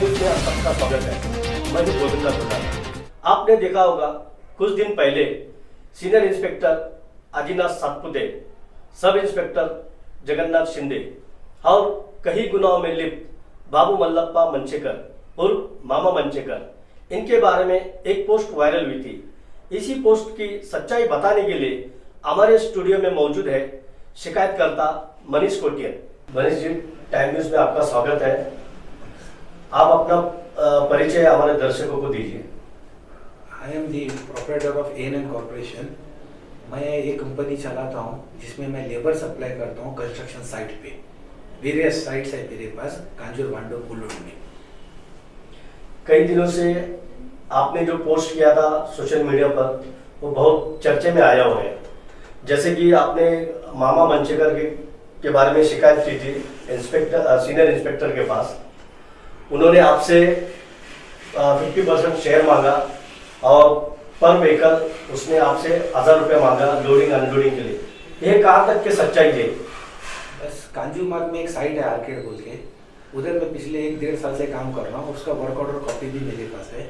News में आप सबका स्वागत है। मैं हूं गोविंदा प्रधान। आपने देखा होगा कुछ दिन पहले senior inspector Ajinath Satpute, sub inspector Jagannath Shinde और कई गुनाहों में लिप्त बाबू मल्लप्पा मंचेकर उर्फ मामा मंचेकर, इनके बारे में एक पोस्ट वायरल हुई थी। इसी पोस्ट की सच्चाई बताने के लिए हमारे स्टूडियो में मौजूद है शिकायतकर्ता मनीष कोटियन। मनीष जी, टाइम न्यूज में आपका स्वागत है। आप अपना परिचय हमारे दर्शकों को दीजिए। I am the proprietor of ANN corporation. मैं एक कंपनी चलाता हूँ जिसमें मैं लेबर सप्लाई करता हूँ कंस्ट्रक्शन साइट पे। वेरियस साइट्स है मेरे पास कांजूर वांडो पुलुड में। कई दिनों से आपने जो पोस्ट किया था सोशल मीडिया पर वो बहुत चर्चे में आया हुआ है। जैसे कि आपने मामा मंचेकर के बारे में शिकायत की थी सीनियर इंस्पेक्टर के पास। उन्होंने आपसे 50% शेयर मांगा और पर व्हीकल उसने आपसे 1000 रुपये मांगा लोडिंग अनलोडिंग के लिए। ये कहाँ तक की सच्चाई है? बस कांजू मार्ग में एक साइट है आर्केड बोल के, उधर मैं पिछले 1-1.5 साल से काम कर रहा हूँ। उसका वर्क ऑर्डर कॉपी भी मेरे पास है।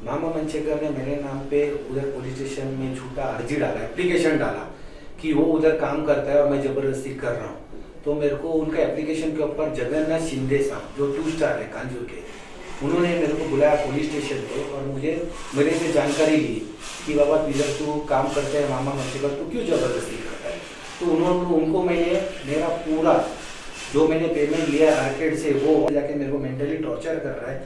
मामा मंचेकर ने मेरे नाम पे उधर पुलिस स्टेशन में झूठा अर्जी डाला, एप्लीकेशन डाला कि वो उधर काम करता है और मैं जबरदस्ती कर रहा हूँ। तो मेरे को उनका एप्लीकेशन के ऊपर जगन्नाथ शिंदे साहब जो 2 स्टार है कांजूर के, उन्होंने मेरे को बुलाया पुलिस स्टेशन पे और मेरे से जानकारी ली कि बाबा इधर तू काम करते हैं मामा मंचेकर, तू क्यों जबरदस्ती करता है। तो उनको मैंने मेरा पूरा जो मैंने पेमेंट लिया आर्केड से वो जाके मेरे को मेंटली टॉर्चर कर रहा है।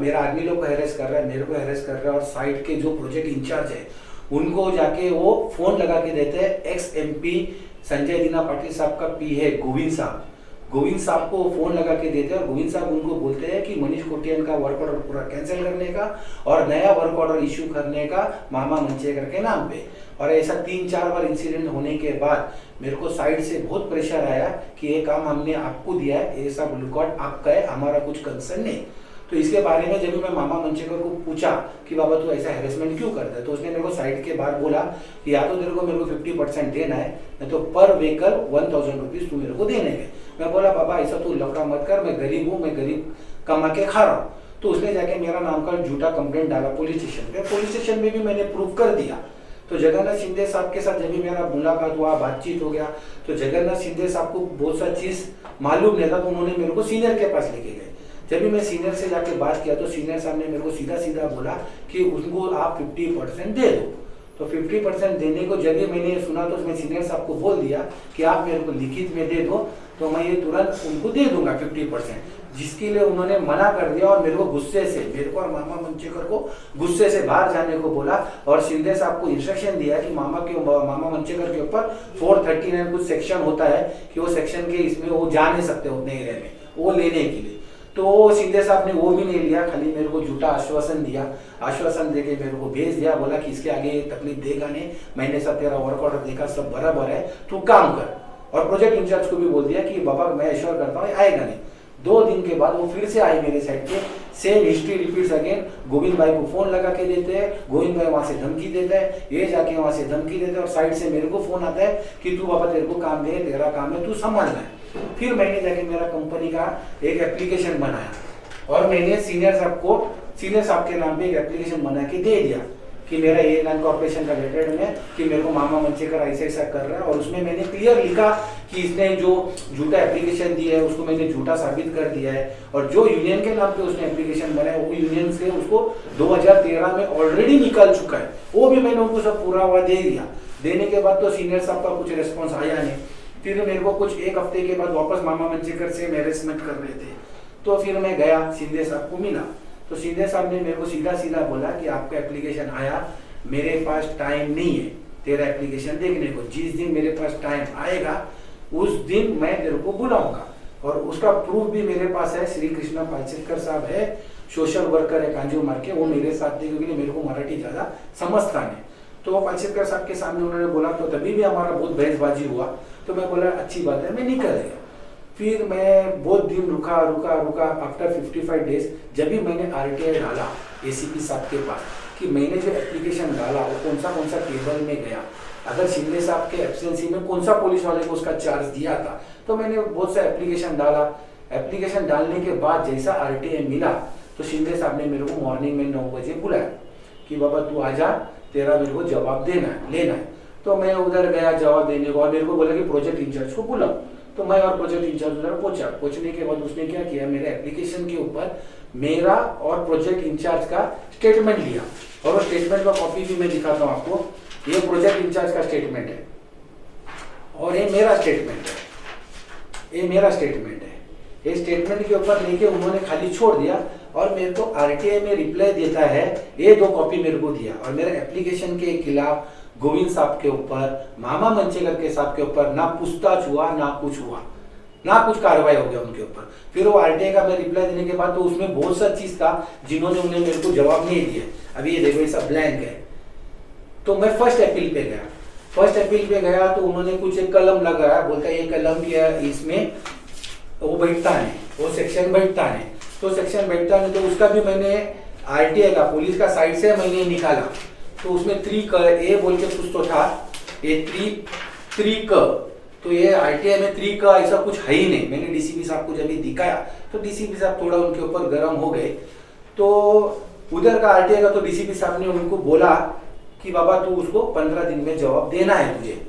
मेरा आदमी लोग को हैरेस कर रहा है, मेरे को हैरेस कर रहा है। और साइट के जो प्रोजेक्ट इंचार्ज है उनको जाके वो फोन लगा के देते हैं। एक्स MP संजय दीना पाटिल साहब का पी है गोविंद साहब को फोन लगा के देते हैं और गोविंद साहब उनको बोलते हैं कि मनीष कोटियन का वर्क ऑर्डर पूरा कैंसिल करने का और नया वर्क ऑर्डर इश्यू करने का मामा मंचेकर के नाम पे। और ऐसा 3-4 बार इंसिडेंट होने के बाद मेरे को साइड से बहुत प्रेशर आया कि ये काम हमने आपको दिया है, ये सब रिकॉर्ड आपका है, हमारा कुछ कंसर्न नहीं। तो इसके बारे में जब मैं मामा मंचेकर को पूछा कि बाबा तू ऐसा हैरेसमेंट क्यों करता है, तो उसने मेरे को साइड के बाहर बोला कि या तो तेरे को मेरे को 50% देना है, नहीं तो पर व्हीकल 1000 रुपीज तू मेरे को देने के। मैं बोला बाबा ऐसा तू लफड़ा मत कर, मैं गरीब हूँ, मैं गरीब कमा के खा रहा हूँ। तो उसने जाके मेरा नाम का झूठा कंप्लेंट डाला पुलिस स्टेशन पे। पुलिस स्टेशन में भी मैंने प्रूव कर दिया। तो जगन्नाथ शिंदे साहब के साथ जब भी मेरा मुलाकात हुआ, बातचीत हो गया, तो जगन्नाथ शिंदे साहब को बहुत सा चीज मालूम नहीं था। तो उन्होंने मेरे को सीनियर के पास लेके गए। जब भी मैं सीनियर से जाके बात किया तो सीनियर साहब ने मेरे को सीधा बोला कि उनको आप 50% दे दो। तो 50% देने को जब भी मैंने सुना तो मैं सीनियर साहब को बोल दिया कि आप मेरे को लिखित में दे दो, तो मैं ये तुरंत उनको दे दूंगा 50%। जिसके लिए उन्होंने मना कर दिया और मेरे को गुस्से से, मेरे को और मामा मंचेकर को गुस्से से बाहर जाने को बोला। और शिंदे साहब को इंस्ट्रक्शन दिया कि मामा मंचेकर के ऊपर 439 कुछ सेक्शन होता है कि वो सेक्शन के इसमें वो जा नहीं सकते उतने एरिया में, वो लेने के लिए। तो शिंदे साहब ने वो भी नहीं लिया, खाली मेरे को झूठा आश्वासन दिया। आश्वासन देके मेरे को भेज दिया, बोला कि इसके आगे तकलीफ देगा नहीं, मैंने सब तेरा वर्क ऑर्डर देखा, सब बराबर है, तू काम कर। और प्रोजेक्ट इंचार्ज को भी बोल दिया कि बाबा मैं एश्योर करता हूँ आएगा नहीं। 2 दिन के बाद वो फिर से आए मेरे साइड पे, same history repeats again. Govind भाई को फोन लगा के देते हैं, गोविंद भाई वहां से धमकी देता है, ये जाके वहां से धमकी देते हैं। और साइड से मेरे को फोन आता है कि तू बाबा तेरे को काम दे, तेरा काम है, तू संभालना है। फिर मैंने जाके मेरा कंपनी का एक एप्लीकेशन बनाया और मैंने सीनियर साहब के नाम पे एक एप्लीकेशन बना के दे दिया कि मेरा ANN कॉर्पोरेशन का रिलेटेड में कि मेरे को मामा मंचेकर ऐसा कर रहा है। और उसमें मैंने क्लियर लिखा कि इसने जो झूठा एप्लीकेशन दिया है उसको मैंने झूठा साबित कर दिया है। और जो यूनियन के नाम पे उसने एप्लीकेशन बनाया वो यूनियन से उसको 2013 में ऑलरेडी निकाल चुका है, वो भी मैंने उनको सब पूरा हुआ दे दिया। देने के बाद तो सीनियर साहब का कुछ रिस्पॉन्स आया नहीं। फिर मेरे को कुछ 1 हफ्ते के बाद वापस मामा मंचेकर से हैरेसमेंट कर रहे थे। तो फिर मैं गया शिंदे साहब को मिला, तो शिंदे साहब ने मेरे को सीधा बोला कि आपका एप्लीकेशन आया, मेरे पास टाइम नहीं है तेरा एप्लीकेशन देखने को, जिस दिन मेरे पास टाइम आएगा उस दिन मैं तेरे को बुलाऊंगा। और उसका प्रूफ भी मेरे पास है। श्री कृष्णा पालसेकर साहब है, सोशल वर्कर है कांजूर मार्ग के, वो मेरे साथ थे क्योंकि मेरे को मराठी ज्यादा समझता नहीं। तो पालसेकर साहब के सामने उन्होंने बोला, तो तभी भी हमारा बहुत बहसबाजी हुआ। तो मैं बोला अच्छी बात है, मैं निकल गया। फिर मैं बहुत दिन रुका। आफ्टर 55 डेज जब भी मैंने RTI डाला ACP साहब के पास कि मैंने जो एप्लीकेशन डाला वो कौन सा टेबल में गया, अगर शिंदे साहब के एब्सेंसी में कौन सा पुलिस वाले को उसका चार्ज दिया था। तो मैंने बहुत सा एप्लीकेशन डाला। एप्लीकेशन डालने के बाद जैसा आरटीआई मिला तो शिंदे साहब ने मेरे को मॉर्निंग में 9 बजे बुलाया कि बाबा तू आजा, तेरा मेरे को जवाब देना है, लेना है। तो मैं उधर गया जवाब देने को, और मेरे को बोला कि प्रोजेक्ट इंचार्ज को बुलाओ। तो मैं और प्रोजेक्ट इंचार्ज उधर पहुंचा। पहुंचने के बाद उसने क्या किया, मेरे एप्लीकेशन के ऊपर मेरा और प्रोजेक्ट इंचार्ज का स्टेटमेंट लिया, और वो स्टेटमेंट का कॉपी भी मैं दिखाता हूँ आपको। ये प्रोजेक्ट इंचार्ज का स्टेटमेंट है और ये मेरा स्टेटमेंट है, ये मेरा स्टेटमेंट है। ये स्टेटमेंट के ऊपर लेके उन्होंने खाली छोड़ दिया और मेरे को आरटीआई में रिप्लाई देता है, ये 2 कॉपी मेरे को दिया। और मेरे एप्लीकेशन के खिलाफ गोविंद साहब के ऊपर, मामा मंचेकर के साहब के ऊपर ना पूछताछ हुआ, ना कुछ हुआ, ना कुछ कार्रवाई हो गया उनके ऊपर। फिर वो आरटीआई का मैं रिप्लाई देने के बाद तो उसमें बहुत सा चीज था जिन्होंने उन्हें मेरे को जवाब नहीं दिए। अभी ये देखो, ये सब ब्लैंक है। तो मैं फर्स्ट अपील पे गया। फर्स्ट अपील पे गया तो उन्होंने कुछ एक कलम लगाया, बोलता है ये कलम क्या, इसमें वो बैठता है, वो सेक्शन बैठता है। तो सेक्शन बैठता है तो उसका भी मैंने आरटीआई का, पुलिस का साइड से मैंने निकाला। तो उसमें 3 क ए बोल के कुछ तो था, ये 3 क। तो ये आरटीआई में 3 क ऐसा कुछ है ही नहीं। मैंने डीसीपी साहब को जब ये दिखाया तो डीसीपी साहब थोड़ा उनके ऊपर गर्म हो गए। तो उधर का आरटीआई का तो डीसीपी साहब ने उनको बोला कि बाबा तू उसको 15 दिन में जवाब देना है तुझे।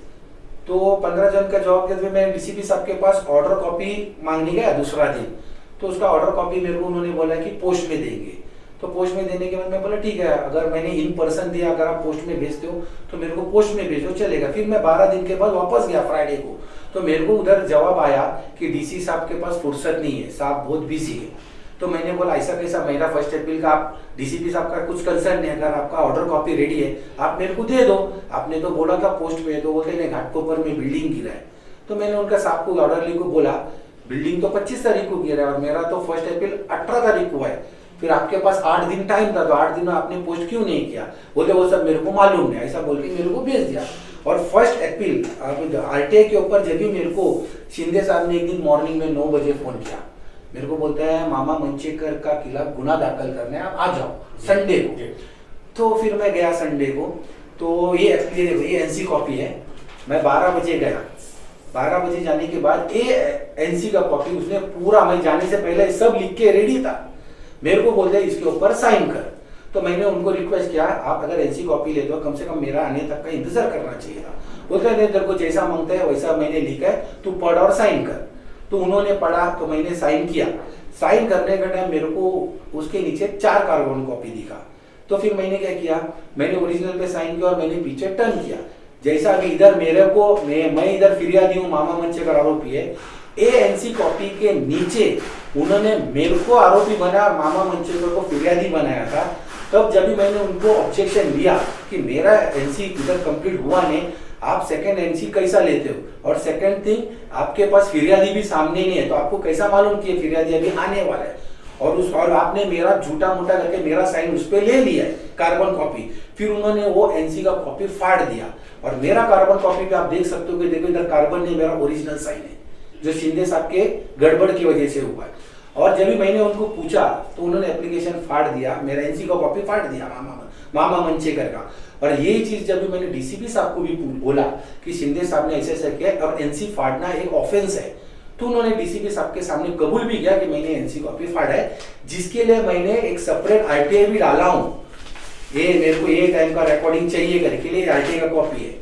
तो 15 दिन का जवाब देते हुए मैं डीसीपी साहब के पास ऑर्डर कॉपी मांगने गया दूसरा दिन। तो उसका ऑर्डर कॉपी मेरे को उन्होंने बोला कि पोस्ट में देंगे। तो पोस्ट में देने के बाद मैं बोला ठीक है, अगर मैंने इन पर्सन दिया, अगर आप पोस्ट में भेजते हो तो मेरे को पोस्ट में भेजो, चलेगा। फिर मैं 12 दिन के बाद वापस गया फ्राइडे को। तो मेरे को उधर जवाब आया कि डीसी साहब के पास फुर्सत नहीं है, साहब बहुत बिजी है। तो मैंने बोला ऐसा कैसा, मेरा फर्स्ट अपील का आप डीसीपी साहब का कुछ कंसर्न नहीं, अगर आपका ऑर्डर कॉपी रेडी है आप मेरे को दे दो। आपने तो बोला था पोस्ट में, तो बोलते नहीं घाटकोपर में बिल्डिंग गिरा है। तो मैंने उनका साहब को ऑर्डरली को बोला बिल्डिंग तो 25 तारीख को गिरा है और मेरा तो फर्स्ट अपील 18 तारीख को है। फिर आपके पास 8 दिन टाइम था, तो 8 दिन में आपने पोस्ट क्यों नहीं किया? बोले वो सब मेरे को मालूम नहीं, ऐसा बोल के मेरे को भेज दिया। और फर्स्ट अपील आरटीआई के ऊपर जब भी मेरे को शिंदे साहब ने एक दिन मॉर्निंग में 9 बजे फोन किया, मेरे को बोलता है मामा मंचेकर का खिलाफ गुना दाखिल करना है, आप आ जाओ संडे को। तो फिर मैं गया संडे को। तो ये एनसी कॉपी है। मैं 12 बजे गया। 12 बजे जाने के बाद ये एनसी का कॉपी उसने पूरा, मैं जाने से पहले सब लिख के रेडी था। मेरे को बोलते हैं इसके ऊपर साइन कर। तो मैंने उनको रिक्वेस्ट किया आप अगर एनसी कॉपी लेते हो कम से कम मेरा आने तक का इंतजार करना चाहिए था। बोलते हैं तेरे को जैसा मांगता है वैसा मैंने लिखा है, तू पढ़ और साइन कर। तो उन्होंने पढ़ा तो मैंने साइन किया। साइन करने का टाइम मेरे को उसके नीचे 4 कार्बन कॉपी दिखा। तो फिर मैंने क्या किया, मैंने ओरिजिनल पे साइन किया और मैंने पीछे टर्न किया। जैसा कि इधर मेरे को मैं इधर फिरियादी हूँ, मामा मंचेकर आरोपी है। एएनसी कॉपी के नीचे उन्होंने मेरे को आरोपी बनाया और मामा मंचेकर को फिरियादी बनाया था। तब जब भी मैंने उनको ऑब्जेक्शन दिया कि मेरा एनसी इधर कंप्लीट हुआ नहीं, आप सेकंड एनसी कैसा लेते हो, और सेकंड थिंग आपके पास फिरियादी भी सामने नहीं है, तो आपको कैसा मालूम कि फिरियादी अभी आने वाला है। और आपने मेरा झूठा मोटा करके मेरा साइन उस पर ले लिया है कार्बन कॉपी। फिर उन्होंने वो एनसी का कॉपी फाड़ दिया और मेरा कार्बन कॉपी पे आप देख सकते हो कि देखो इधर कार्बन नहीं, मेरा ओरिजिनल साइन है जो शिंदे साहब के गड़बड़ की वजह से हुआ है। और जब भी मैंने उनको पूछा तो उन्होंने एप्लीकेशन फाड़ दिया, मेरा एनसी का कॉपी फाड़ दिया मामा मंचेकर का। और यही चीज जब भी मैंने डीसीपी साहब को भी बोला कि शिंदे साहब ने ऐसे किया और एनसी फाड़ना एक ऑफेंस है, तो उन्होंने डीसीपी साहब के सामने कबूल भी किया कि मैंने एनसी कॉपी फाड़ा है, जिसके लिए मैंने एक सेपरेट आरटीआई भी डाला हूँ। ये मेरे को ये टाइम का रिकॉर्डिंग चाहिए करके लिए आरटीआई का कॉपी है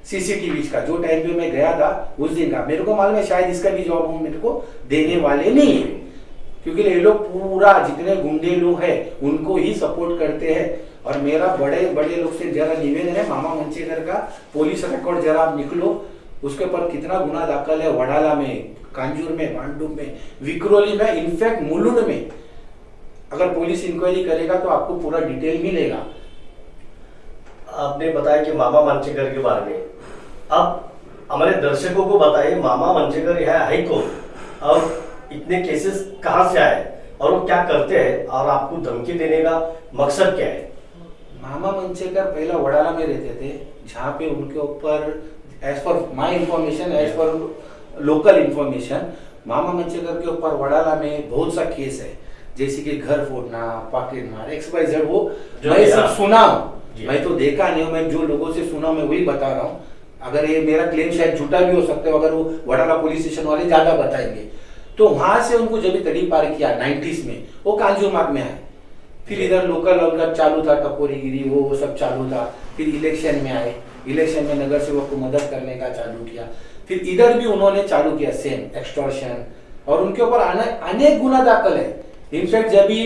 सीसीटीवी का, जो टाइम पे मैं गया था उस दिन का। मेरे को मालूम है शायद इसका भी जवाब मेरे को देने वाले नहीं है, क्योंकि ये लोग पूरा जितने गुंडे लोग हैं उनको ही सपोर्ट करते हैं। और मेरा बड़े बड़े लोग से जरा निवेदन है, मामा मंचेकर का पुलिस रिकॉर्ड जरा आप निकलो, उसके ऊपर कितना गुना दाखिल है वडाला में, कांजूर में, भांडुप में, विक्रोली में, इनफैक्ट मुलुंड में। अगर पुलिस इंक्वायरी करेगा तो आपको पूरा डिटेल मिलेगा। आपने बताया कि मामा मंचेकर के बारे में, अब हमारे दर्शकों को बताइए मामा मंचेकर है हाई कोर्ट, और इतने केसेस कहां से आए और वो क्या करते हैं और आपको धमकी देने का मकसद क्या है? मामा मंचेकर पहला वडाला में रहते थे, जहाँ पे उनके ऊपर as per my information, as per local information, Mama Manchekar के ऊपर वडाला में बहुत सा केस है, जैसे कि घर फोड़ना, पॉकेट मार, XYZ। वो मैं सिर्फ सुना हूँ, मैं तो देखा नहीं हूँ, मैं जो लोगों से सुना मैं वही बता रहा हूँ। अगर ये मेरा क्लेम शायद झूठा भी हो सकता है, अगर वो वडाला पुलिस स्टेशन वाले ज्यादा बताएंगे। तो वहां से उनको जब भी तड़ी पार किया 90s में, वो कांजूमार्ग में आए। फिर इधर लोकल उनका चालू था टपोरीगिरी, वो सब चालू था। फिर इलेक्शन में आए, इलेक्शन में नगर सेवक को मदद करने का चालू किया। फिर इधर भी उन्होंने चालू किया सेम एक्सटॉर्शन, और उनके ऊपर अनेक गुना दाखिल है। इनफैक्ट जब भी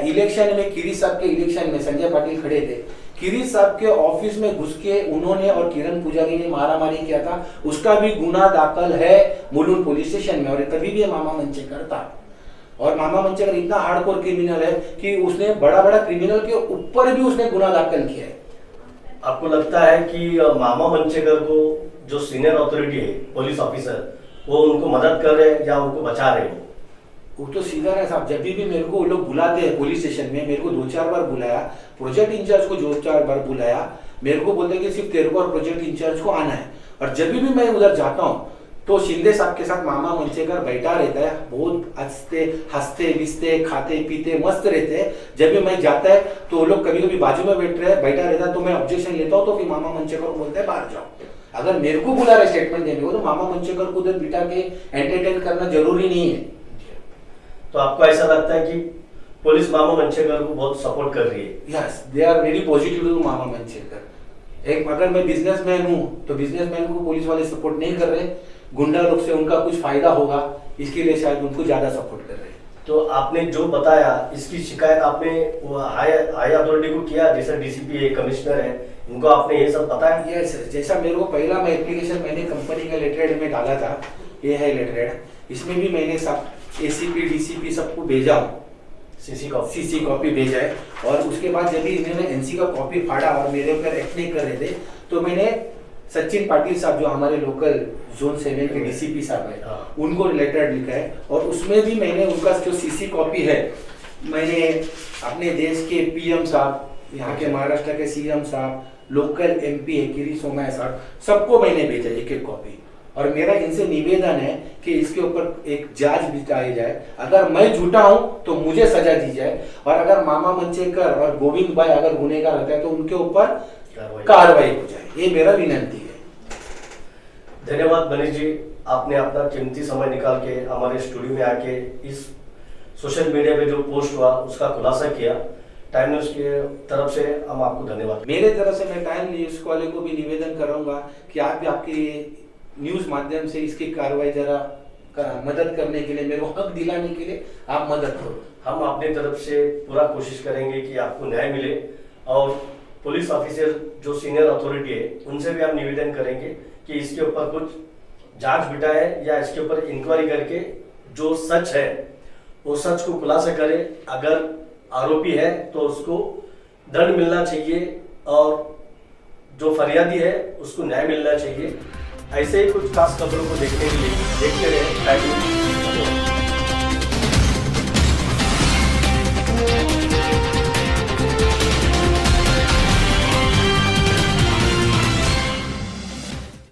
इलेक्शन में किरीट साहब के इलेक्शन में संजय पाटिल खड़े थे, किरीट साहब के ऑफिस में घुस के उन्होंने और किरण पुजारी ने मारामारी किया था, उसका भी गुना दाखिल है मुलुंड पुलिस स्टेशन में। और तभी भी मामा मंचेकर था, और मामा मंचेकर इतना हार्डकोर क्रिमिनल है कि उसने बड़ा बड़ा क्रिमिनल के ऊपर भी उसने गुना दाखिल किया है। आपको लगता है कि मामा मंचेकर को जो सीनियर अथॉरिटी है, पुलिस ऑफिसर, वो उनको मदद कर रहे हैं या उनको बचा रहे हैं? वो तो सीधा है साहब, जब भी मेरे को वो लोग बुलाते हैं पुलिस स्टेशन में, मेरे को 2-4 बार बुलाया, प्रोजेक्ट इंचार्ज को 2-4 बार बुलाया, मेरे को बोलते कि सिर्फ तेरे को और प्रोजेक्ट इंचार्ज को आना है। और जब भी मैं उधर जाता हूँ तो शिंदे साहब के साथ मामा मंचेकर बैठा रहता है, बहुत हंसते विस्ते खाते पीते मस्त रहते हैं। जब भी मैं जाता है तो वो लोग कभी कभी बाजू में बैठा रहता है, तो मैं ऑब्जेक्शन लेता हूँ, तो फिर मामा मंचेकर बोलते हैं बाहर जाओ। अगर मेरे को बुला रहे स्टेटमेंट देने को, तो मामा मंचेकर को उधर बिठा के एंटरटेन करना जरूरी नहीं है। तो आपको ऐसा लगता है कि पुलिस मामा मंचेकर को बहुत सपोर्ट कर रही है? Yes, they are very positive to Mama Manchekar. एक अगर मैं बिजनेसमैन हूँ तो बिजनेसमैन को पुलिस वाले सपोर्ट नहीं कर रहे, गुंडा लोग से उनका कुछ फायदा होगा, इसके लिए शायद उनको ज्यादा सपोर्ट कर रहे हैं। तो आपने जो बताया, इसकी शिकायत आपने हाई अथॉरिटी को किया, जैसे डीसीपी है, कमिश्नर है, इनको आपने ये सब बताया? यस सर, जैसा मेरे को पहला मैं एप्लीकेशन मैंने कंपनी का लेटरहेड में डाला था, ये है लेटरहेड, इसमें भी मैंने सब एसीपी डीसीपी सबको भेजा हूँ, सीसी कॉपी भेजा है। और उसके बाद जब भी इन्होंने एनसी का कॉपी फाड़ा और मेरे ऊपर एक्ट नहीं कर रहे थे, तो मैंने सचिन पाटिल साहब जो हमारे लोकल जोन 7 के डीसीपी साहब है, उनको लेटर लिखा है। और उसमें भी मैंने उनका जो सीसी कॉपी है, मैंने अपने देश के पीएम साहब, यहाँ के महाराष्ट्र के सीएम साहब, लोकल एमपी है किरीट सोमैया साहब, सबको मैंने भेजा एक कॉपी। और मेरा इनसे निवेदन है कि इसके ऊपर एक जांच बिठाई जाए। अगर मैं झूठा हूं तो मुझे सजा दी जाए, और अगर मामा मंचेकर और गोविंद भाई अगर गुनहगार रहते हैं तो उनके ऊपर कार्रवाई हो जाए, ये मेरा विनंती है। धन्यवाद मनीष जी, आपने अपना कीमती समय निकाल के हमारे स्टूडियो में आके इस सोशल मीडिया पे जो पोस्ट हुआ उसका खुलासा किया। टाइम न्यूज के तरफ से हम आपको धन्यवाद। मेरे तरफ से मैं टाइम न्यूज वाले को भी निवेदन करूंगा कि आप भी आपकी न्यूज माध्यम से इसकी कार्रवाई जरा मदद करने के लिए, मेरे को हक दिलाने के लिए आप मदद करो। हम अपनी तरफ से पूरा कोशिश करेंगे कि आपको न्याय मिले, और पुलिस ऑफिसर जो सीनियर अथॉरिटी है उनसे भी हम निवेदन करेंगे कि इसके ऊपर कुछ जांच बिठाए, या इसके ऊपर इंक्वायरी करके जो सच है वो सच को खुलासा करे। अगर आरोपी है तो उसको दंड मिलना चाहिए, और जो फरियादी है उसको न्याय मिलना चाहिए। ऐसे ही कुछ खास खबरों को देखने के लिए देखते रहे टाइम न्यूज।